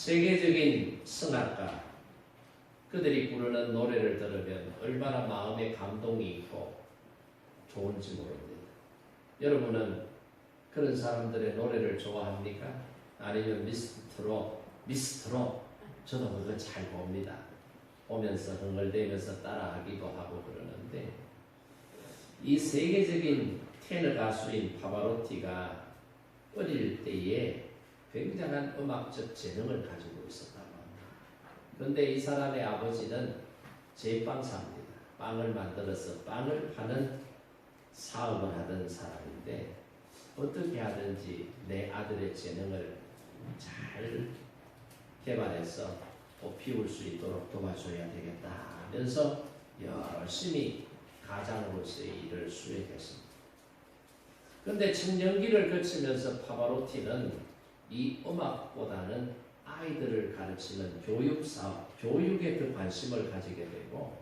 세계적인 성악가 그들이 부르는 노래를 들으면 얼마나 마음에 감동이 있고 좋은지 모릅니다. 여러분은 그런 사람들의 노래를 좋아합니까? 아니면 미스트롯 저도 그거 잘 봅니다. 보면서 흥얼대면서 따라하기도 하고 그러는데 이 세계적인 테너 가수인 파바로티가 어릴 때에 굉장한 음악적 재능을 가지고 있었다고 합니다. 그런데 이 사람의 아버지는 제빵사입니다. 빵을 만들어서 빵을 파는 사업을 하던 사람인데 어떻게 하든지 내 아들의 재능을 잘 개발해서 또 피울 수 있도록 도와줘야 되겠다 하면서 열심히 가장으로서의 일을 수행했습니다. 그런데 청년기를 거치면서 파바로티는 이 음악보다는 아이들을 가르치는 교육사업, 교육에 더 관심을 가지게 되고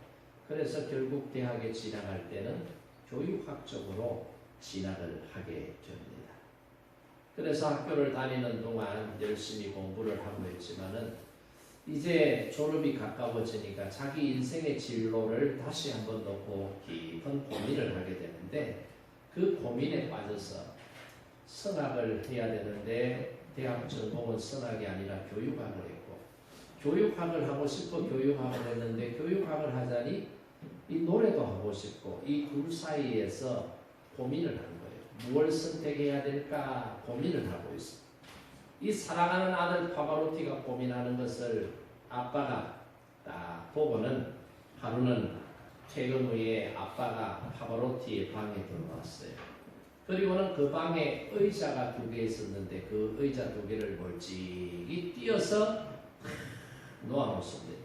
그래서 결국 대학에 진학할 때는 교육학적으로 진학을 하게 됩니다. 그래서 학교를 다니는 동안 열심히 공부를 하고 있지만은 이제 졸업이 가까워지니까 자기 인생의 진로를 다시 한번 놓고 깊은 고민을 하게 되는데 그 고민에 빠져서 성악을 해야 되는데 대학 전공은 성악이 아니라 교육학을 했고 교육학을 하고 싶어 교육학을 했는데 교육학을 하자니 이 노래도 하고 싶고 이 둘 사이에서 고민을 하는 거예요. 무엇을 선택해야 될까 고민을 하고 있습니다. 이 사랑하는 아들 파바로티가 고민하는 것을 아빠가 딱 보고는 하루는 퇴근 후에 아빠가 파바로티의 방에 들어왔어요. 그리고는 그 방에 의자가 2개 있었는데 그 의자 2개를 멀찍이 띄어서 놓아놓습니다.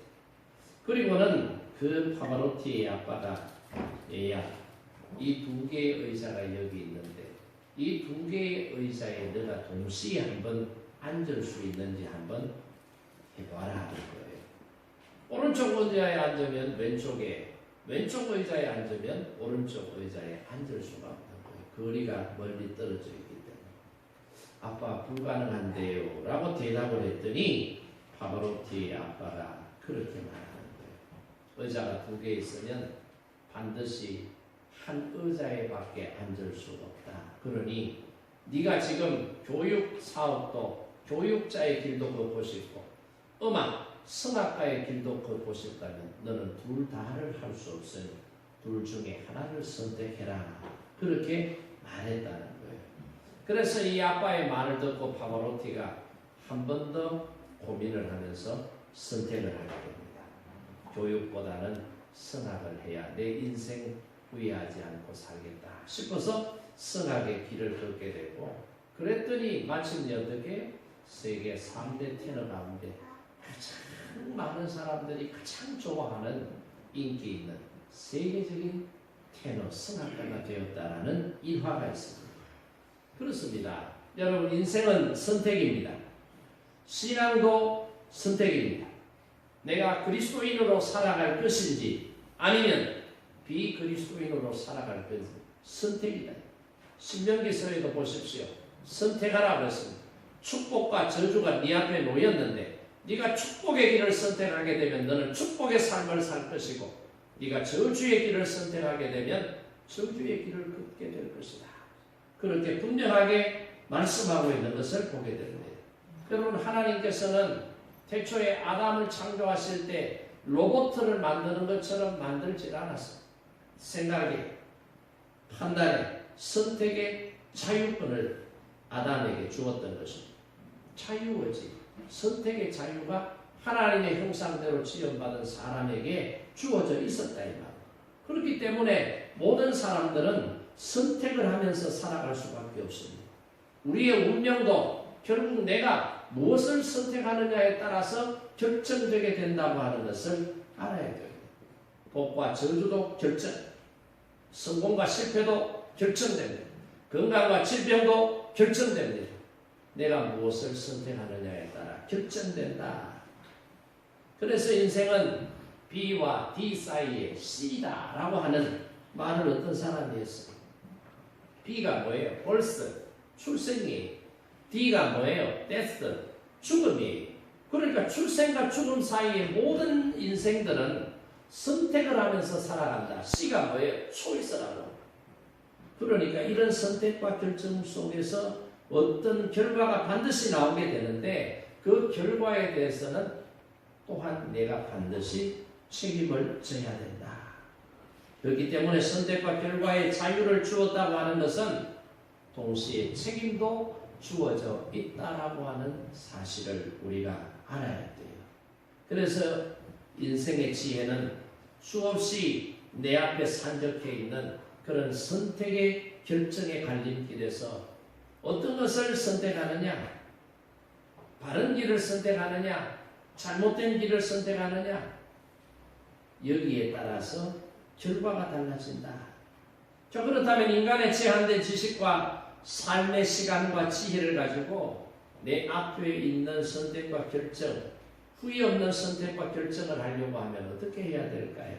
그리고는 그 파바로티의 아빠가 얘야 이 2개의 의자가 여기 있는데 이 2개의 의자에 너가 동시에 한번 앉을 수 있는지 한번 해봐라 하는 거예요. 오른쪽 의자에 앉으면 왼쪽 의자에 앉으면 오른쪽 의자에 앉을 수가 없는 거예요. 거리가 멀리 떨어져 있기 때문에. 아빠 불가능한데요 라고 대답을 했더니 파바로티의 아빠가 그렇게 말하는 거예요. 의자가 2개 있으면 반드시 한 의자에 밖에 앉을 수 없다. 그러니 네가 지금 교육 사업도 교육자의 길도 걷고 싶고 음악, 성악가의 길도 걷고 싶다면 너는 둘 다를 할 수 없으니 둘 중에 하나를 선택해라. 그렇게 말했다는 거예요. 그래서 이 아빠의 말을 듣고 파바로티가 한 번 더 고민을 하면서 선택을 하게 됩니다. 교육보다는 성악을 해야 내 인생 후회하지 않고 살겠다 싶어서 성악의 길을 걷게 되고 그랬더니 마침내 어떻게 세계 3대 테너 가운데 가장 많은 사람들이 가장 좋아하는 인기 있는 세계적인 테너 성악가가 되었다라는 일화가 있습니다. 그렇습니다. 여러분 인생은 선택입니다. 신앙도 선택입니다. 내가 그리스도인으로 살아갈 것인지 아니면 비그리스도인으로 살아갈 것인지 선택이다. 신명기서에도 보십시오. 선택하라 그랬습니다. 축복과 저주가 네 앞에 놓였는데 네가 축복의 길을 선택하게 되면 너는 축복의 삶을 살 것이고 네가 저주의 길을 선택하게 되면 저주의 길을 걷게 될 것이다. 그렇게 분명하게 말씀하고 있는 것을 보게 됩니다. 여러분 하나님께서는 태초에 아담을 창조하실 때 로봇을 만드는 것처럼 만들지 않았어요. 생각에, 판단에, 선택의 자유권을 아담에게 주었던 것입니다. 자유의지, 선택의 자유가 하나님의 형상대로 지음받은 사람에게 주어져 있었다 이 말이에요. 그렇기 때문에 모든 사람들은 선택을 하면서 살아갈 수밖에 없습니다. 우리의 운명도 결국 내가 무엇을 선택하느냐에 따라서 결정되게 된다고 하는 것을 알아야 됩니다. 복과 저주도 결정, 성공과 실패도 결정됩니다. 건강과 질병도 결정됩니다. 내가 무엇을 선택하느냐에 따라 결정된다. 그래서 인생은 B와 D 사이의 C다라고 하는 말을 어떤 사람이 했어요. B가 뭐예요? birth, 출생이에요. D가 뭐예요? death, 죽음이에요. 그러니까 출생과 죽음 사이의 모든 인생들은 선택을 하면서 살아간다. C가 뭐예요? 초이스라고. 그러니까 이런 선택과 결정 속에서 어떤 결과가 반드시 나오게 되는데 그 결과에 대해서는 또한 내가 반드시 책임을 져야 된다. 그렇기 때문에 선택과 결과의 자유를 주었다고 하는 것은 동시에 책임도 주어져 있다라고 하는 사실을 우리가 알아야 돼요. 그래서 인생의 지혜는 수없이 내 앞에 산적해 있는 그런 선택의 결정의 갈림길에서 어떤 것을 선택하느냐, 바른 길을 선택하느냐, 잘못된 길을 선택하느냐, 여기에 따라서 결과가 달라진다. 자, 그렇다면 인간의 제한된 지식과 삶의 시간과 지혜를 가지고 내 앞에 있는 선택과 결정, 후회 없는 선택과 결정을 하려고 하면 어떻게 해야 될까요?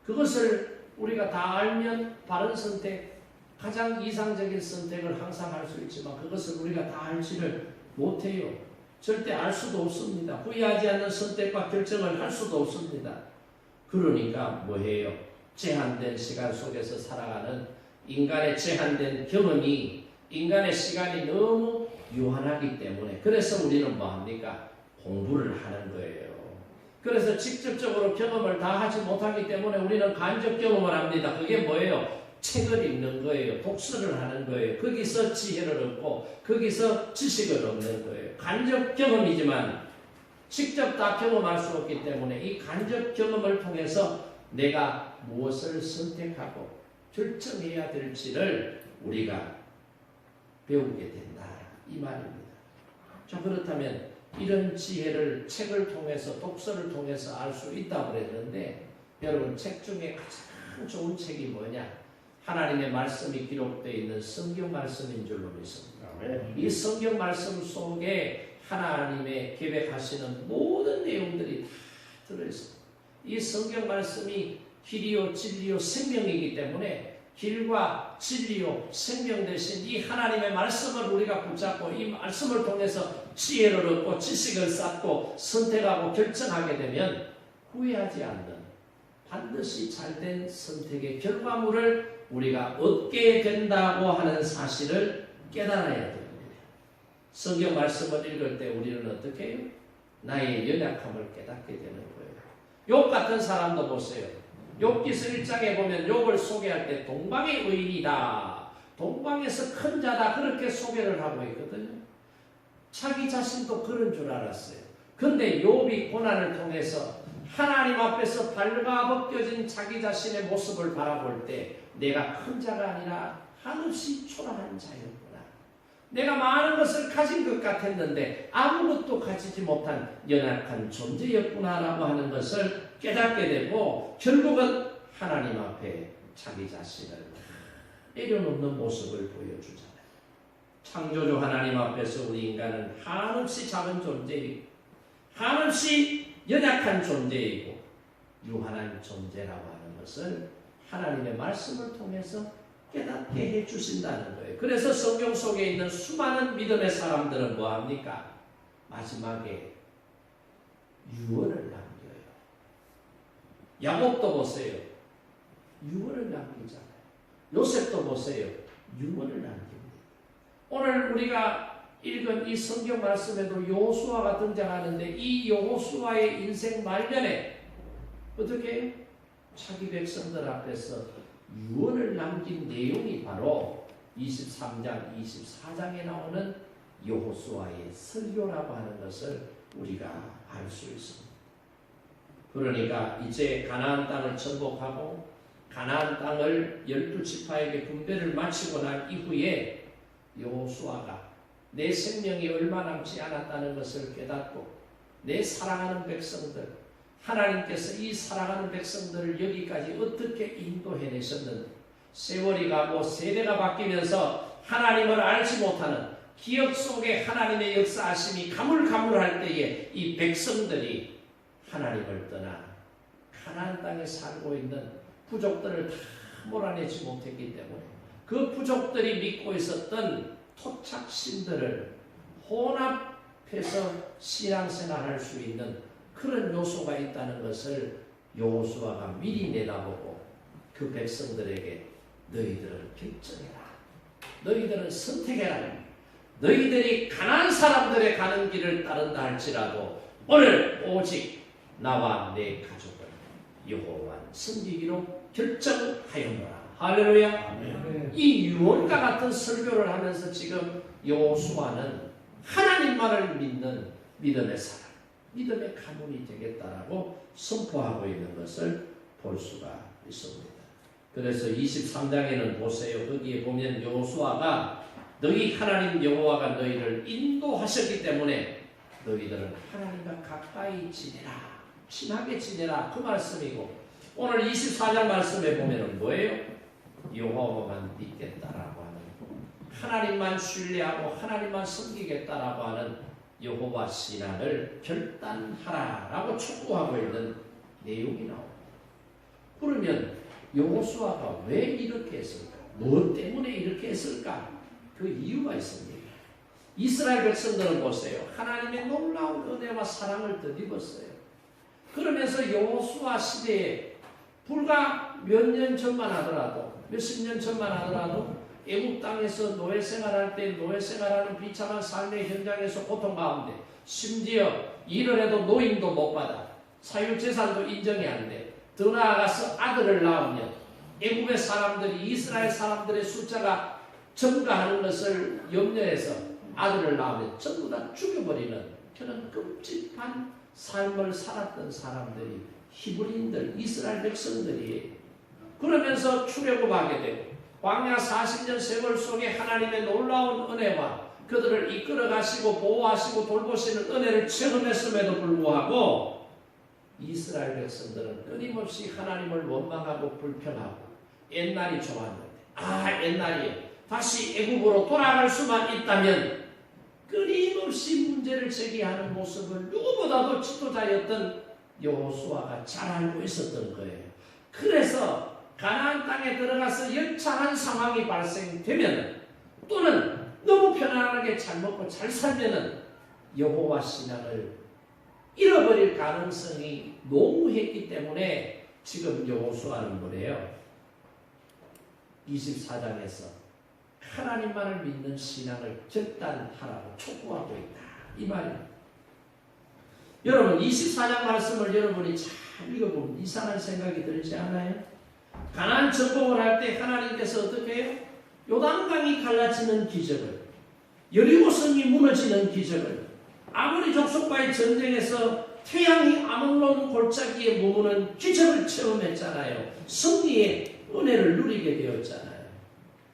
그것을 우리가 다 알면 바른 선택, 가장 이상적인 선택을 항상 할 수 있지만 그것을 우리가 다 알지를 못해요. 절대 알 수도 없습니다. 후회하지 않는 선택과 결정을 할 수도 없습니다. 그러니까 뭐해요? 제한된 시간 속에서 살아가는 인간의 제한된 경험이 인간의 시간이 너무 유한하기 때문에 그래서 우리는 뭐합니까? 공부를 하는 거예요. 그래서 직접적으로 경험을 다 하지 못하기 때문에 우리는 간접 경험을 합니다. 그게 뭐예요? 책을 읽는 거예요. 독서를 하는 거예요. 거기서 지혜를 얻고 거기서 지식을 얻는 거예요. 간접 경험이지만 직접 다 경험할 수 없기 때문에 이 간접 경험을 통해서 내가 무엇을 선택하고 결정해야 될지를 우리가 배우게 된다. 이 말입니다. 자, 그렇다면 이런 지혜를 책을 통해서 독서를 통해서 알 수 있다고 그랬는데 여러분 책 중에 가장 좋은 책이 뭐냐? 하나님의 말씀이 기록되어 있는 성경 말씀인 줄로 믿습니다. 이 성경 말씀 속에 하나님의 계획하시는 모든 내용들이 다 들어있습니다. 이 성경 말씀이 길이요 진리요 생명이기 때문에 길과 진리요 생명 대신 이 하나님의 말씀을 우리가 붙잡고 이 말씀을 통해서 지혜를 얻고 지식을 쌓고 선택하고 결정하게 되면 후회하지 않는 반드시 잘된 선택의 결과물을 우리가 얻게 된다고 하는 사실을 깨달아야 됩니다. 성경 말씀을 읽을 때 우리는 어떻게 해요? 나의 연약함을 깨닫게 되는 거예요. 욥 같은 사람도 보세요. 욥기서 1장에 보면 욥을 소개할 때 동방의 의인이다. 동방에서 큰 자다. 그렇게 소개를 하고 있거든요. 자기 자신도 그런 줄 알았어요. 근데 욥이 고난을 통해서 하나님 앞에서 발가벗겨진 자기 자신의 모습을 바라볼 때 내가 큰 자가 아니라 한없이 초라한 자였구나. 내가 많은 것을 가진 것 같았는데 아무것도 가지지 못한 연약한 존재였구나라고 하는 것을 깨닫게 되고 결국은 하나님 앞에 자기 자신을 내려놓는 모습을 보여주잖아요. 창조주 하나님 앞에서 우리 인간은 한없이 작은 존재이고 한없이 연약한 존재이고 유한한 존재라고 하는 것을 하나님의 말씀을 통해서 깨닫게 해주신다는 거예요. 그래서 성경 속에 있는 수많은 믿음의 사람들은 뭐합니까? 마지막에 유언을 남겨요. 야곱도 보세요. 유언을 남기잖아요. 요셉도 보세요. 유언을 남깁니다. 오늘 우리가 읽은 이 성경 말씀에도 여호수아가 등장하는데 이 여호수아의 인생 말년에 어떻게 해요? 자기 백성들 앞에서 유언을 남긴 내용이 바로 23장, 24장에 나오는 여호수아의 설교라고 하는 것을 우리가 알 수 있습니다. 그러니까 이제 가나안 땅을 정복하고 가나안 땅을 12지파에게 분배를 마치고 난 이후에 여호수아가 내 생명이 얼마 남지 않았다는 것을 깨닫고 내 사랑하는 백성들 하나님께서 이 사랑하는 백성들을 여기까지 어떻게 인도해내셨는지 세월이 가고 세대가 바뀌면서 하나님을 알지 못하는 기억 속에 하나님의 역사하심이 가물가물할 때에 이 백성들이 하나님을 떠나 가나안 땅에 살고 있는 부족들을 다 몰아내지 못했기 때문에 그 부족들이 믿고 있었던 토착신들을 혼합 해서 신앙생활할 수 있는 그런 요소가 있다는 것을 여호수아가 미리 내다보고 그 백성들에게 너희들은 결정해라. 너희들은 선택해라. 너희들이 가난한 사람들의 가는 길을 따른다 할지라도 오늘 오직 나와 내 가족을 여호와를 섬기기로 결정하였노라. 할렐루야. 이 유언과 같은 설교를 하면서 지금 여호수아는 하나님만을 믿는 믿음의 사람, 믿음의 가문이 되겠다라고 선포하고 있는 것을 볼 수가 있습니다. 그래서 23장에는 보세요. 거기에 보면 여호수아가 너희 하나님 여호와가 너희를 인도하셨기 때문에 너희들은 하나님과 가까이 지내라, 친하게 지내라, 그 말씀이고, 오늘 24장 말씀에 보면은 뭐예요? 여호와만 믿겠다라고 하는, 하나님만 신뢰하고 하나님만 섬기겠다라고 하는 여호와 신앙을 결단하라라고 촉구하고 있는 내용이 나옵니다. 그러면 여호수아가 왜 이렇게 했을까? 무엇 때문에 이렇게 했을까? 그 이유가 있습니다. 이스라엘 백성들은 보세요. 하나님의 놀라운 은혜와 사랑을 덧입었어요. 그러면서 여호수아 시대에 불과 몇 년 전만 하더라도, 몇십 년 전만 하더라도 애국 땅에서 노예 생활할 때 노예 생활하는 비참한 삶의 현장에서 고통 가운데, 심지어 일을 해도 노임도 못 받아, 사유재산도 인정이 안 돼. 더 나아가서 아들을 낳으면 애국의 사람들이, 이스라엘 사람들의 숫자가 증가하는 것을 염려해서 아들을 낳으면 전부 다 죽여버리는 그런 끔찍한 삶을 살았던 사람들이 히브리인들, 이스라엘 백성들이, 그러면서 출애굽하게 되고 광야 40년 세월 속에 하나님의 놀라운 은혜와 그들을 이끌어 가시고 보호하시고 돌보시는 은혜를 체험했음에도 불구하고 이스라엘 백성들은 끊임없이 하나님을 원망하고 불평하고 옛날이 좋았는데, 옛날이에요. 다시 애국으로 돌아갈 수만 있다면 끊임없이 문제를 제기하는 모습을 누구보다도 지도자였던 여호수아가 잘 알고 있었던 거예요. 그래서 가나안 땅에 들어가서 여차한 상황이 발생되면, 또는 너무 편안하게 잘 먹고 잘 살면은 여호와 신앙을 잃어버릴 가능성이 농후했기 때문에 지금 여호수아는 뭐래요? 24장에서 하나님만을 믿는 신앙을 결단하라고 촉구하고 있다, 이 말입니다. 여러분, 24장 말씀을 여러분이 잘 읽어보면 이상한 생각이 들지 않아요? 가나안 정복을 할 때 하나님께서 어떻게 해요? 요단강이 갈라지는 기적을, 여리고성이 무너지는 기적을, 아모리 족속과의 전쟁에서 태양이 아몰론 골짜기에 머무는 기적을 체험했잖아요. 승리의 은혜를 누리게 되었잖아요.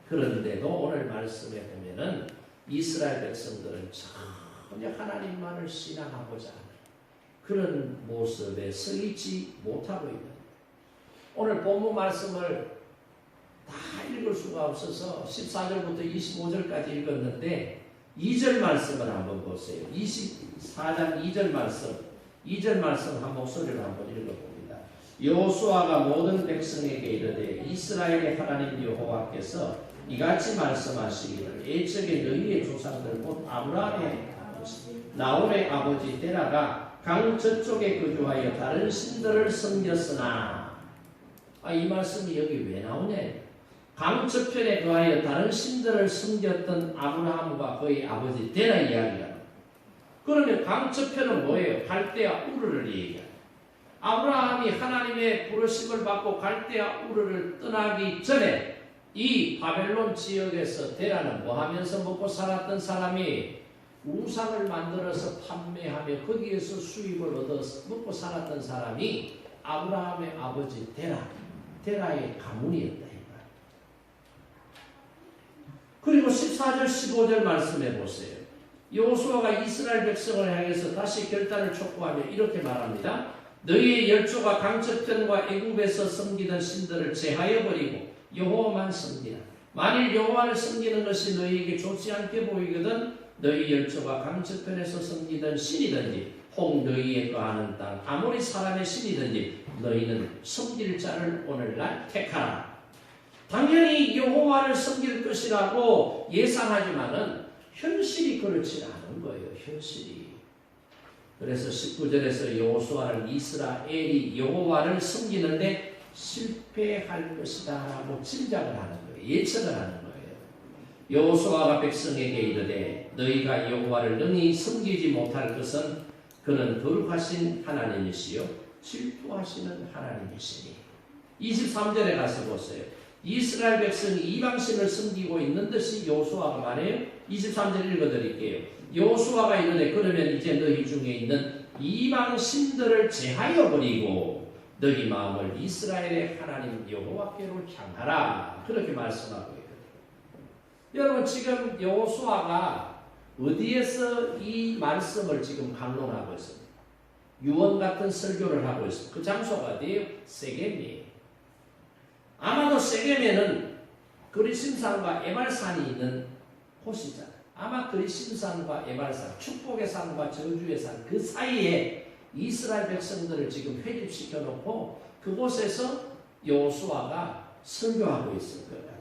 그런데도 오늘 말씀에 보면은 이스라엘 백성들은 전혀 하나님만을 신앙하고자 하는 그런 모습에 서 있지 못하고 있는, 오늘 본문 말씀을 다 읽을 수가 없어서 14절부터 25절까지 읽었는데 2절 말씀을 한번 보세요. 24장 2절 말씀 한 목소리로 한번 읽어봅니다. 여호수아가 모든 백성에게 이르되 이스라엘의 하나님 여호와께서 이같이 말씀하시기를, 애적에 너희의 조상들 곧 아브라함의 아버지 나홀의 아버지 데라가 강 저쪽에 거주하여 다른 신들을 섬겼으나, 이 말씀이 여기 왜 나오냐? 강 저편에 거하여 다른 신들을 섬겼던 아브라함과 그의 아버지 데라 이야기야. 그러면 강 저편은 뭐예요? 갈대아 우르를 얘기해요. 아브라함이 하나님의 부르심을 받고 갈대아 우르를 떠나기 전에 이 바벨론 지역에서 데라는 뭐 하면서 먹고 살았던 사람이, 우상을 만들어서 판매하며 거기에서 수입을 얻어서 먹고 살았던 사람이 아브라함의 아버지 데라의 가문이었다. 그리고 14절 15절 말씀해 보세요. 여호수아가 이스라엘 백성을 향해서 다시 결단을 촉구하며 이렇게 말합니다. 너희의 열조가 강저편과 애굽에서 섬기던 신들을 제하여 버리고 여호와만 섬기라. 만일 여호와를 섬기는 것이 너희에게 좋지 않게 보이거든 너희 열조가 강저편에서 섬기던 신이든지 혹 너희에 거하는 땅 아모리 사람의 신이든지 너희는 섬길 자를 오늘날 택하라. 당연히 여호와를 섬길 것이라고 예상하지만은 현실이 그렇지 않은 거예요. 현실이. 그래서 19절에서 여호수아를 이스라엘이 여호와를 섬기는데 실패할 것이다 라고 짐작을 하는 거예요. 예측을 하는 거예요. 여호수아가 백성에게 이르되 너희가 여호와를 능히 섬기지 못할 것은 그는 거룩하신 하나님이시요 질투하시는 하나님이시니. 23절에 가서 보세요. 이스라엘 백성이 이방신을 섬기고 있는 듯이 여호수아가 말해요. 23절 읽어드릴게요. 여호수아가 이르되 그러면 이제 너희 중에 있는 이방신들을 제하여 버리고 너희 마음을 이스라엘의 하나님 여호와께로 향하라. 그렇게 말씀하고 있거든요. 여러분 지금 여호수아가 어디에서 이 말씀을 지금 강론하고 있습니다. 유언 같은 설교를 하고 있습니다. 그 장소가 어디예요? 세겜이에요. 아마도 세겜에는 그리심산과 에발산이 있는 곳이잖아요. 아마 그리심산과 에발산, 축복의 산과 저주의 산 그 사이에 이스라엘 백성들을 지금 회집시켜 놓고 그곳에서 여호수아가 설교하고 있을 것 같아요.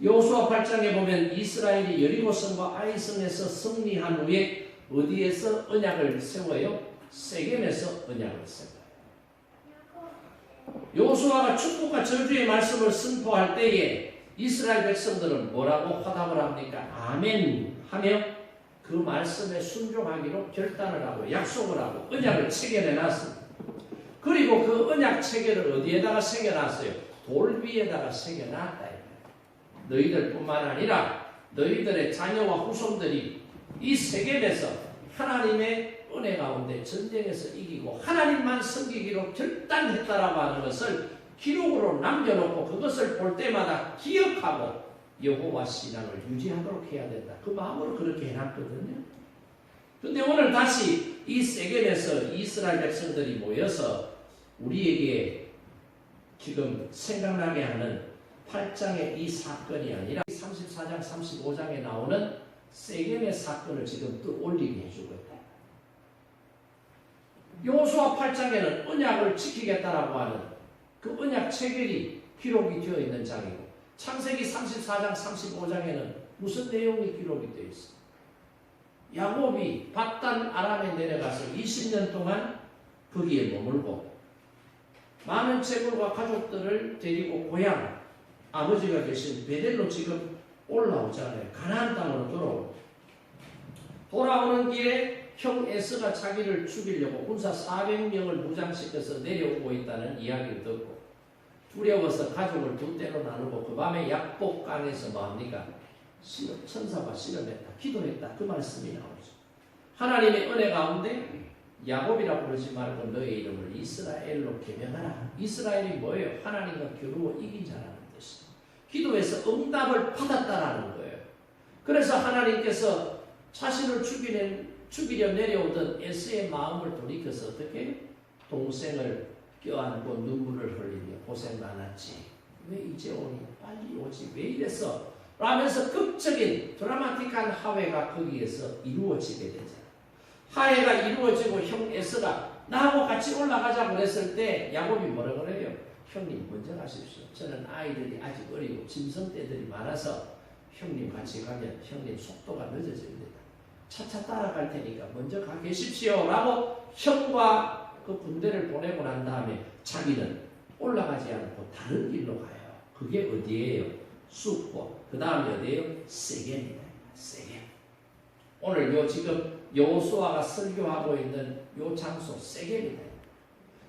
여호수아 8장에 보면 이스라엘이 여리고성과 아이성에서 승리한 후에 어디에서 언약을 세워요? 세겜에서 언약을 세워요. 여호수아가 축복과 저주의 말씀을 선포할 때에 이스라엘 백성들은 뭐라고 화답을 합니까? 아멘 하며 그 말씀에 순종하기로 결단을 하고 약속을 하고 언약을 체결해놨습니다. 그리고 그 언약 체결을 어디에다가 새겨놨어요? 돌 위에다가 새겨놨다. 너희들뿐만 아니라 너희들의 자녀와 후손들이 이 세겜에서 하나님의 은혜 가운데 전쟁에서 이기고 하나님만 섬기기로 결단했다라고 하는 것을 기록으로 남겨놓고 그것을 볼 때마다 기억하고 여호와 신앙을 유지하도록 해야 된다. 그 마음으로 그렇게 해놨거든요. 그런데 오늘 다시 이 세겜에서 이스라엘 백성들이 모여서 우리에게 지금 생각나게 하는 8장의 이 사건이 아니라 34장, 35장에 나오는 세겜의 사건을 지금 또 올리게 해주고 있다. 여호수아 8장에는 언약을 지키겠다라고 하는 그 언약 체결이 기록이 되어 있는 장이고 창세기 34장, 35장에는 무슨 내용이 기록이 되어 있어? 야곱이 밧단 아람에 내려가서 20년 동안 거기에 머물고 많은 재물과 가족들을 데리고 고향 아버지가 계신 베델로 지금 올라오잖아요. 가나안 땅으로 돌아오는 길에 형 에스가 자기를 죽이려고 군사 400명을 무장시켜서 내려오고 있다는 이야기를 듣고 두려워서 가족을 두 때로 나누고 그 밤에 약복강에서 뭐합니까? 천사와 씨름했다. 기도했다. 그 말씀이 나오죠. 하나님의 은혜 가운데 야곱이라고 부르지 말고 너의 이름을 이스라엘로 개명하라. 이스라엘이 뭐예요? 하나님과 겨루어 이긴 자라는 뜻이에요. 기도해서 응답을 받았다라는 거예요. 그래서 하나님께서 자신을 죽이려 내려오던 에스의 마음을 돌이켜서 어떻게? 동생을 껴안고 눈물을 흘리며 고생 많았지. 왜 이제 오니? 빨리 오지. 왜 이랬어? 라면서 극적인 드라마틱한 화해가 거기에서 이루어지게 되잖아. 화해가 이루어지고 형 에스가 나하고 같이 올라가자고 그랬을 때 야곱이 뭐라 그래요? 형님 먼저 가십시오. 저는 아이들이 아직 어리고 짐승떼들이 많아서 형님 같이 가면 형님 속도가 늦어집니다. 차차 따라갈 테니까 먼저 가 계십시오. 라고 형과 그 군대를 보내고 난 다음에 자기는 올라가지 않고 다른 길로 가요. 그게 어디예요? 숲고 그 다음에 어디예요? 세겜이다. 세겜. 오늘 요 지금 여호수아가 설교하고 있는 요 장소 세겜이다.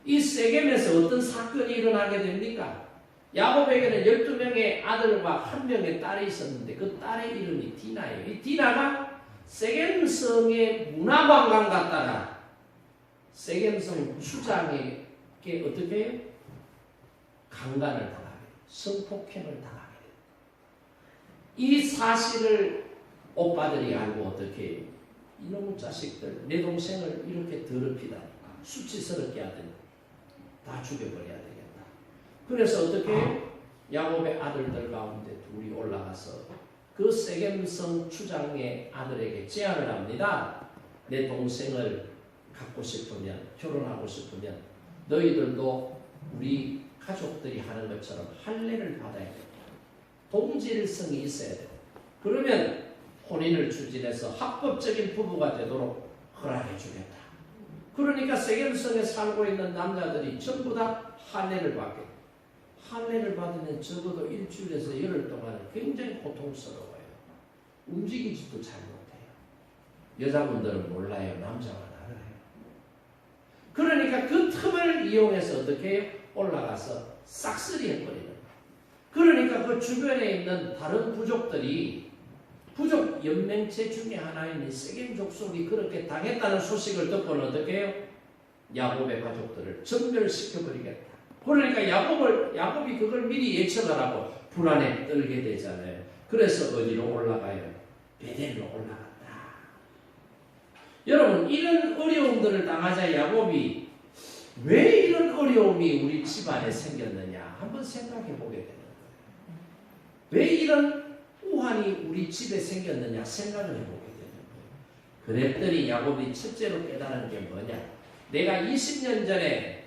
이 세겜에서 어떤 사건이 일어나게 됩니까? 야곱에게는 12명의 아들과 1명의 딸이 있었는데 그 딸의 이름이 디나예요. 이 디나가 세겜성의 문화관광 갔다가 세겜성 주장에게 어떻게 해요? 강간을 당하게, 성폭행을 당하게 돼요. 이 사실을 오빠들이 알고 어떻게 해요? 이놈의 자식들, 내 동생을 이렇게 더럽히다니, 수치스럽게 하더니 다 죽여버려야 되겠다. 그래서 어떻게 해요? 야곱의 아들들 가운데 둘이 올라가서 그 세겜성 추장의 아들에게 제안을 합니다. 내 동생을 갖고 싶으면, 결혼하고 싶으면 너희들도 우리 가족들이 하는 것처럼 할례를 받아야 된다. 동질성이 있어야 된다. 그러면 혼인을 추진해서 합법적인 부부가 되도록 허락해 주겠다. 그러니까 세겜성에 살고 있는 남자들이 전부 다 할례를 받게. 할례를 받으면 적어도 일주일에서 열흘 동안 굉장히 고통스러워요. 움직이지도 잘 못해요. 여자분들은 몰라요. 남자만 알아요. 그러니까 그 틈을 이용해서 어떻게 해요? 올라가서 싹쓸이 해버리는. 그러니까 그 주변에 있는 다른 부족들이 부족 연맹체 중에 하나인 세겜 족속이 그렇게 당했다는 소식을 듣고는 어떻게 해요? 야곱의 가족들을 전멸시켜버리겠다. 그러니까 야곱이 그걸 미리 예측을 하고 불안에 떨게 되잖아요. 그래서 어디로 올라가요? 베델로 올라간다. 여러분, 이런 어려움들을 당하자 야곱이 왜 이런 어려움이 우리 집안에 생겼느냐 한번 생각해 보게 되는 거예요. 왜 이런 우환이 우리 집에 생겼느냐 생각을 해보게 되는 거예요. 그랬더니 야곱이 첫째로 깨달은 게 뭐냐? 내가 20년 전에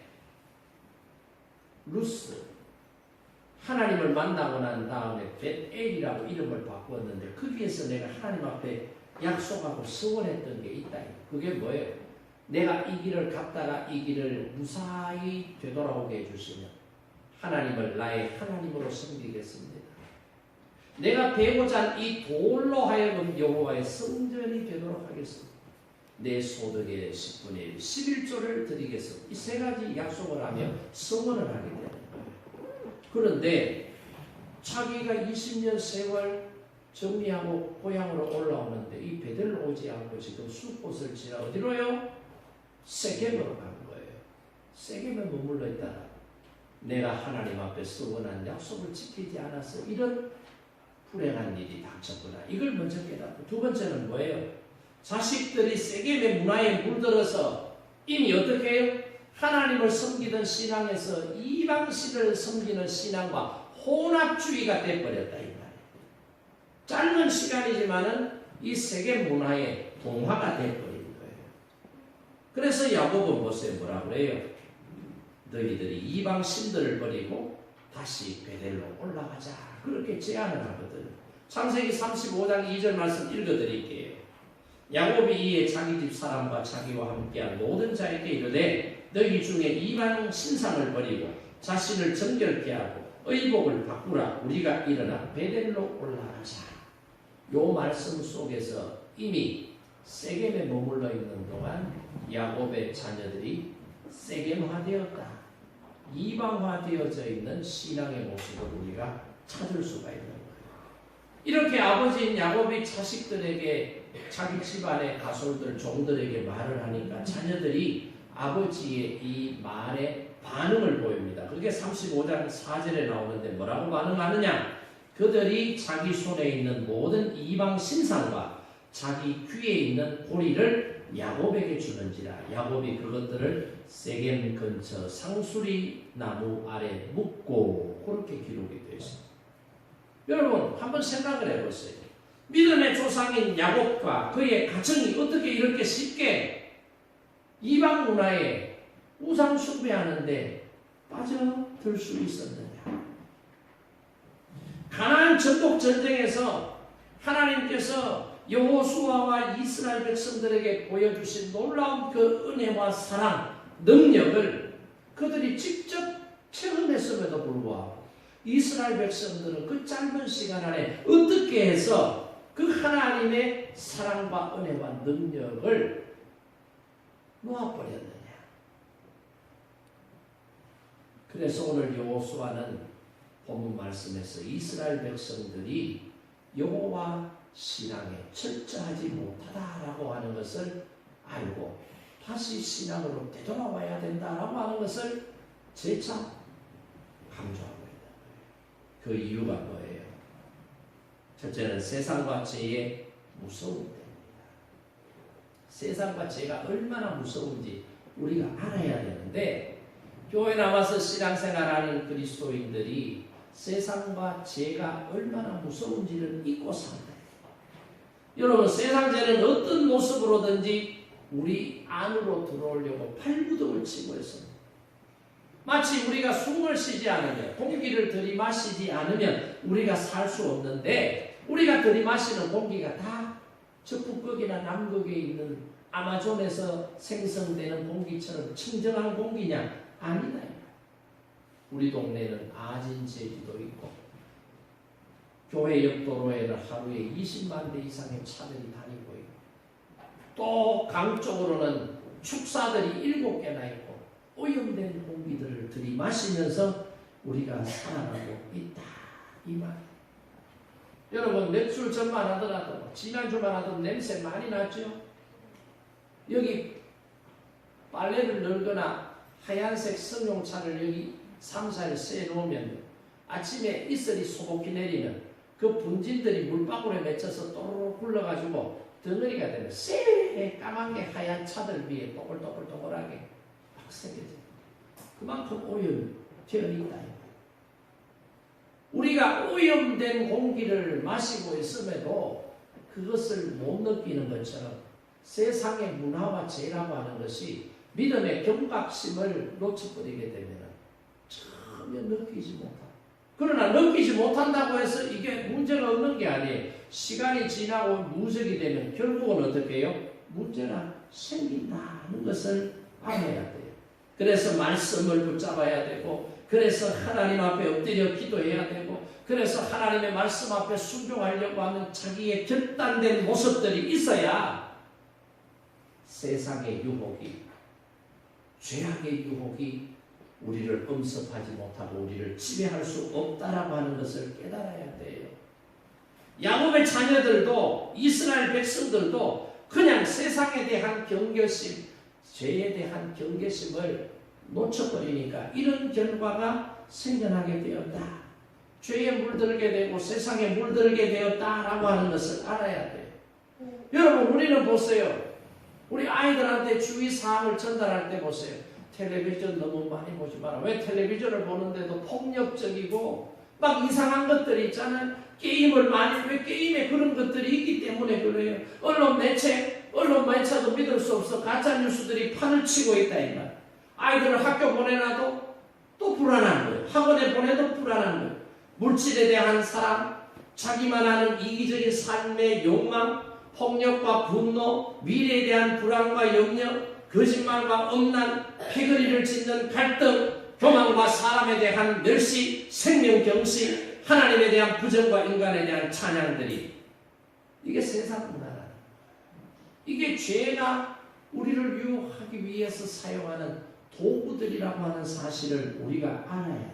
루스 하나님을 만나고 난 다음에 벳엘이라고 이름을 바꾸었는데 거기에서 내가 하나님 앞에 약속하고 서원했던 게 있다. 그게 뭐예요? 내가 이 길을 갔다가 이 길을 무사히 되돌아오게 해주시면 하나님을 나의 하나님으로 섬기겠습니다. 내가 베고자 한 이 돌로 하여금 여호와의 성전이 되도록 하겠습니다. 내 소득의 10분의 1, 11조를 드리겠습니다. 이 세 가지 약속을 하며 서원을 하게 되는 거예요. 그런데 자기가 20년 세월 정리하고 고향으로 올라오는데 이 베델로 오지 않고 지금 숲곳을 지나 어디로요? 세겜으로 간 거예요. 세겜에 머물러 있다가 내가 하나님 앞에 서원한 약속을 지키지 않아서 이런 불행한 일이 닥쳤구나. 이걸 먼저 깨닫고 두 번째는 뭐예요? 자식들이 세겜의 문화에 물들어서 이미 어떻게 해요? 하나님을 섬기던 신앙에서 이방신을 섬기는 신앙과 혼합주의가 돼버렸다 이 말이에요. 짧은 시간이지만은 이 세계 문화에 동화가 돼버린 거예요. 그래서 야곱은 보세요. 뭐라 그래요? 너희들이 이방신들을 버리고 다시 베델로 올라가자. 그렇게 제안을 하거든요. 창세기 35장 2절 말씀 읽어드릴게요. 야곱이 이에 자기 집 사람과 자기와 함께한 모든 자에게 이르되 너희 중에 이방 신상을 버리고 자신을 정결케 하고 의복을 바꾸라. 우리가 일어나 베델로 올라가자. 요 말씀 속에서 이미 세겜에 머물러 있는 동안 야곱의 자녀들이 세겜화되었다. 이방화되어져 있는 신앙의 모습을 우리가 찾을 수가 있는 거예요. 이렇게 아버지인 야곱이 자식들에게 자기 집안의 가솔들 종들에게 말을 하니까 자녀들이 아버지의 이 말에 반응을 보입니다. 그게 35장 4절에 나오는데 뭐라고 반응하느냐? 그들이 자기 손에 있는 모든 이방 신상과 자기 귀에 있는 고리를 야곱에게 주는지라. 야곱이 그것들을 세겜 근처 상수리 나무 아래 묻고 그렇게 기록이 되어 있습니다. 여러분 한번 생각을 해보세요. 믿음의 조상인 야곱과 그의 가정이 어떻게 이렇게 쉽게 이방 문화에 우상 숭배하는데 빠져들 수 있었느냐? 가나안 전복 전쟁에서 하나님께서 여호수아와 이스라엘 백성들에게 보여주신 놀라운 그 은혜와 사랑, 능력을 그들이 직접 체험했음에도 불구하고 이스라엘 백성들은 그 짧은 시간 안에 어떻게 해서 그 하나님의 사랑과 은혜와 능력을 놓아버렸느냐. 그래서 오늘 여호수아는 본문 말씀에서 이스라엘 백성들이 여호와 신앙에 철저하지 못하다라고 하는 것을 알고 다시 신앙으로 되돌아와야 된다라고 하는 것을 재차 강조하고 있다. 그 이유가 뭐예요? 첫째는 세상과 죄의 무서움 때문이다. 세상과 죄가 얼마나 무서운지 우리가 알아야 되는데 교회 나와서 신앙생활하는 그리스도인들이 세상과 죄가 얼마나 무서운지를 잊고 산다. 여러분 세상 죄는 어떤 모습으로든지 우리 안으로 들어오려고 발부둥을 치고 있습니다. 마치 우리가 숨을 쉬지 않으면 공기를 들이마시지 않으면 우리가 살 수 없는데 우리가 들이마시는 공기가 다 저 북극이나 남극에 있는 아마존에서 생성되는 공기처럼 청정한 공기냐? 아니다. 우리 동네는 아진제지도 있고 교회 옆 도로에는 하루에 20만 대 이상의 차들이 다니고 있고 또 강 쪽으로는 축사들이 7개나 있고 오염된 공기들을 들이마시면서 우리가 살아가고 있다. 이 말. 여러분 몇 주 전만 하더라도 지난주만 하더라도 냄새 많이 났죠? 여기 빨래를 널거나 하얀색 승용차를 여기 3, 4일 쎄 놓으면 아침에 이슬이 소복히 내리면 그 분진들이 물방울에 맺혀서 또르르 굴러가지고 덩어리가 되면 쎄 까맣게 하얀 차들 위에 또글또글또글하게 막 새겨져. 그만큼 오염되어 있다. 우리가 오염된 공기를 마시고 있음에도 그것을 못 느끼는 것처럼 세상의 문화와 죄라고 하는 것이 믿음의 경각심을 놓쳐버리게 되면 전혀 느끼지 못한다. 그러나 느끼지 못한다고 해서 이게 문제가 없는 게 아니에요. 시간이 지나고 누적이 되면 결국은 어떻게 해요? 문제가 생긴다는 것을 알아야 돼요. 그래서 말씀을 붙잡아야 되고 그래서 하나님 앞에 엎드려 기도해야 되고 그래서 하나님의 말씀 앞에 순종하려고 하는 자기의 결단된 모습들이 있어야 세상의 유혹이 죄악의 유혹이 우리를 엄습하지 못하고 우리를 지배할 수 없다라고 하는 것을 깨달아야 돼요. 야곱의 자녀들도 이스라엘 백성들도 그냥 세상에 대한 경계심, 죄에 대한 경계심을 놓쳐버리니까 이런 결과가 생겨나게 되었다. 죄에 물들게 되고 세상에 물들게 되었다라고 하는 것을 알아야 돼요. 여러분 우리는 보세요. 우리 아이들한테 주의사항을 전달할 때 보세요. 텔레비전 너무 많이 보지 마라. 왜 텔레비전을 보는데도 폭력적이고 막 이상한 것들이 있잖아요. 게임을 많이 왜 게임에 그런 것들이 있기 때문에 그래요. 언론 매체도 믿을 수 없어. 가짜 뉴스들이 판을 치고 있다 이 말. 아이들을 학교 보내놔도 또 불안한 거예요. 학원에 보내도 불안한 거예요. 물질에 대한 사랑, 자기만 아는 이기적인 삶의 욕망, 폭력과 분노, 미래에 대한 불안과 염려, 거짓말과 엄난, 패거리를 짓는 갈등, 교만과 사람에 대한 멸시, 생명경시, 하나님에 대한 부정과 인간에 대한 찬양들이 이게 세상 문화라. 이게 죄가 우리를 유혹하기 위해서 사용하는 도구들이라고 하는 사실을 우리가 알아야 돼요.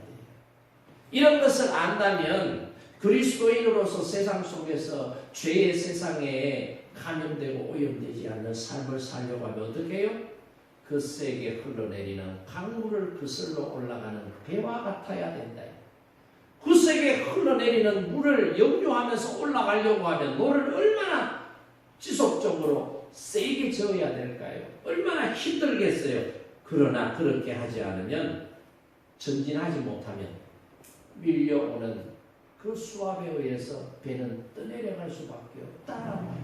이런 것을 안다면 그리스도인으로서 세상 속에서 죄의 세상에 감염되고 오염되지 않는 삶을 살려고 하면 어떻게 해요? 그 세게 흘러내리는 강물을 거슬러 올라가는 배와 같아야 된다. 그 세게 흘러내리는 물을 역류하면서 올라가려고 하면 노를 얼마나 지속적으로 세게 저어야 될까요? 얼마나 힘들겠어요? 그러나 그렇게 하지 않으면 전진하지 못하면 밀려오는 그 수압에 의해서 배는 떠내려갈 수밖에 없다.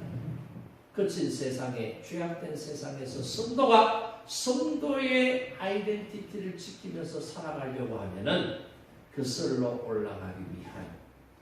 거친 세상에 죄악된 세상에서 성도의 아이덴티티를 지키면서 살아가려고 하면은 그 설로 올라가기 위한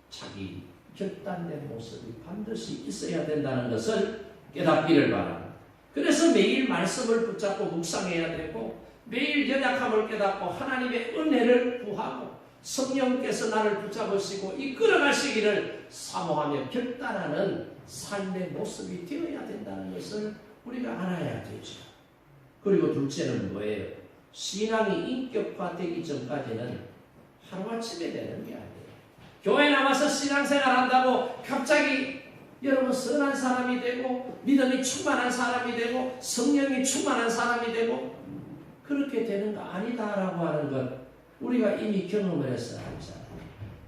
자기 결단된 모습이 반드시 있어야 된다는 것을 깨닫기를 바랍니다. 그래서 매일 말씀을 붙잡고 묵상해야 되고 매일 연약함을 깨닫고 하나님의 은혜를 구하고 성령께서 나를 붙잡으시고 이끌어가시기를 사모하며 결단하는 삶의 모습이 되어야 된다는 것을 우리가 알아야 되죠. 그리고 둘째는 뭐예요? 신앙이 인격화되기 전까지는 하루아침에 되는 게 아니에요. 교회 나와서 신앙생활 한다고 갑자기 여러분 선한 사람이 되고 믿음이 충만한 사람이 되고 성령이 충만한 사람이 되고 그렇게 되는 거 아니다라고 하는 것 우리가 이미 경험을 해서 알잖아요.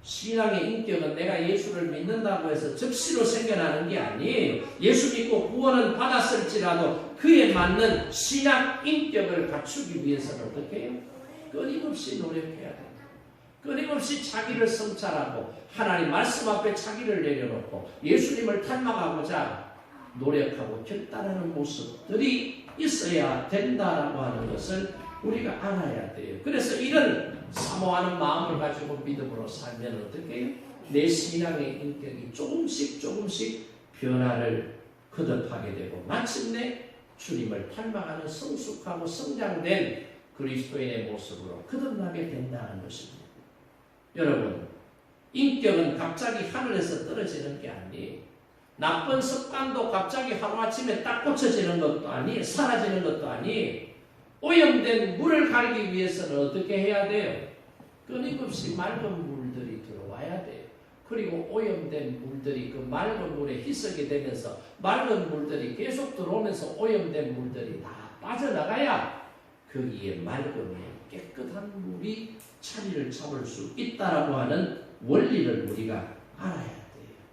신앙의 인격은 내가 예수를 믿는다고 해서 즉시로 생겨나는 게 아니에요. 예수 믿고 구원은 받았을지라도 그에 맞는 신앙 인격을 갖추기 위해서는 어떻게 해요? 끊임없이 노력해야 돼요. 끊임없이 자기를 성찰하고 하나님 말씀 앞에 자기를 내려놓고 예수님을 닮아가고자 노력하고 결단하는 모습들이 있어야 된다라고 하는 것을 우리가 알아야 돼요. 그래서 이런 사모하는 마음을 가지고 믿음으로 살면 어떻게 해요? 내 신앙의 인격이 조금씩 변화를 거듭하게 되고 마침내 주님을 닮아가는 성숙하고 성장된 그리스도인의 모습으로 거듭나게 된다는 것입니다. 여러분, 인격은 갑자기 하늘에서 떨어지는 게 아니에요. 나쁜 습관도 갑자기 하루아침에 딱 고쳐지는 것도 아니에요. 사라지는 것도 아니에요. 오염된 물을 갈기 위해서는 어떻게 해야 돼요? 끊임없이 맑은 물들이 들어와야 돼요. 그리고 오염된 물들이 그 맑은 물에 희석이 되면서 맑은 물들이 계속 들어오면서 오염된 물들이 다 빠져나가야 거기에 맑은 깨끗한 물이 자리를 잡을 수 있다라고 하는 원리를 우리가 알아야 돼요.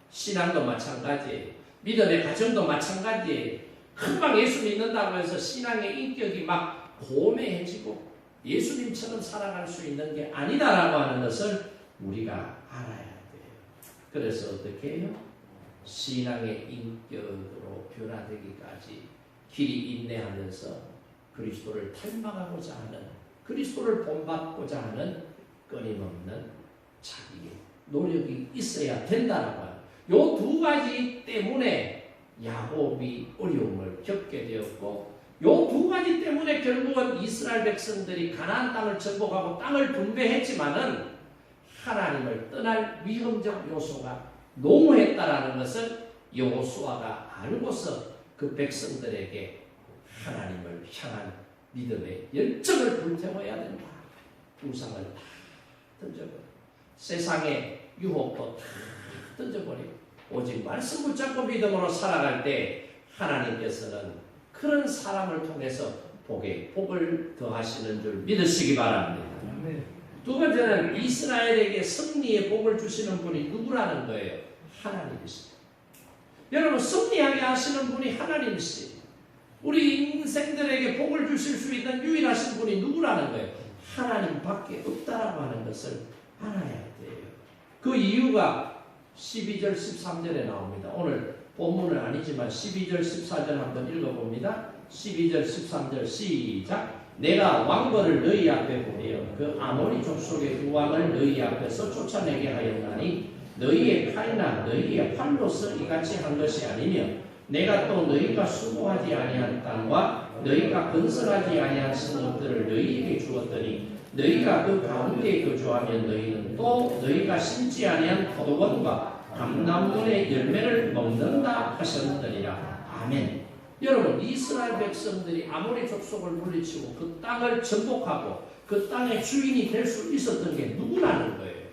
신앙도 마찬가지예요. 믿음의 가정도 마찬가지예요. 금방 예수 믿는다고 해서 신앙의 인격이 막 고매해지고 예수님처럼 살아갈 수 있는 게 아니다라고 하는 것을 우리가 알아야 돼요. 그래서 어떻게 해요? 신앙의 인격으로 변화되기까지 길이 인내하면서 그리스도를 닮아가고자 하는, 그리스도를 본받고자 하는 끊임없는 자기의 노력이 있어야 된다라고 하는 요 두 가지 때문에 야곱이 어려움을 겪게 되었고, 요 두 가지 때문에 결국은 이스라엘 백성들이 가나안 땅을 정복하고 땅을 분배했지만은 하나님을 떠날 위험적 요소가 농후했다라는 것을 여호수아가 알고서 그 백성들에게 하나님을 향한 믿음의 열정을 불태워야 된다. 우상을 다 던져버리고 세상의 유혹도 다 던져버리고 오직 말씀 붙잡고 믿음으로 살아갈 때 하나님께서는 그런 사람을 통해서 복을 더하시는 줄 믿으시기 바랍니다. 두 번째는 이스라엘에게 승리의 복을 주시는 분이 누구라는 거예요? 하나님이십니다. 여러분, 승리하게 하시는 분이 하나님이십니다. 우리 인생들에게 복을 주실 수 있는 유일하신 분이 누구라는 거예요? 하나님밖에 없다라고 하는 것을 알아야 돼요. 그 이유가 12절 13절에 나옵니다. 오늘 본문은 아니지만 12절 14절 한번 읽어봅니다. 12절 13절 시작. 내가 왕벌을 너희 앞에 보내어 그 아모리 족속의 두 왕을 너희 앞에서 쫓아내게 하였나니 너희의 칼이나 너희의 팔로서 이같이 한 것이 아니며 내가 또 너희가 수고하지 아니한 땅과 너희가 건설하지 아니한 성읍들을 너희에게 주었더니 너희가 그 가운데에 거주하면 너희는 또 너희가 심지 아니한 포도원과 감람문의 열매를 먹는다 하셨느니라. 아멘. 여러분, 이스라엘 백성들이 아모리 족속을 물리치고 그 땅을 정복하고 그 땅의 주인이 될 수 있었던 게 누구라는 거예요?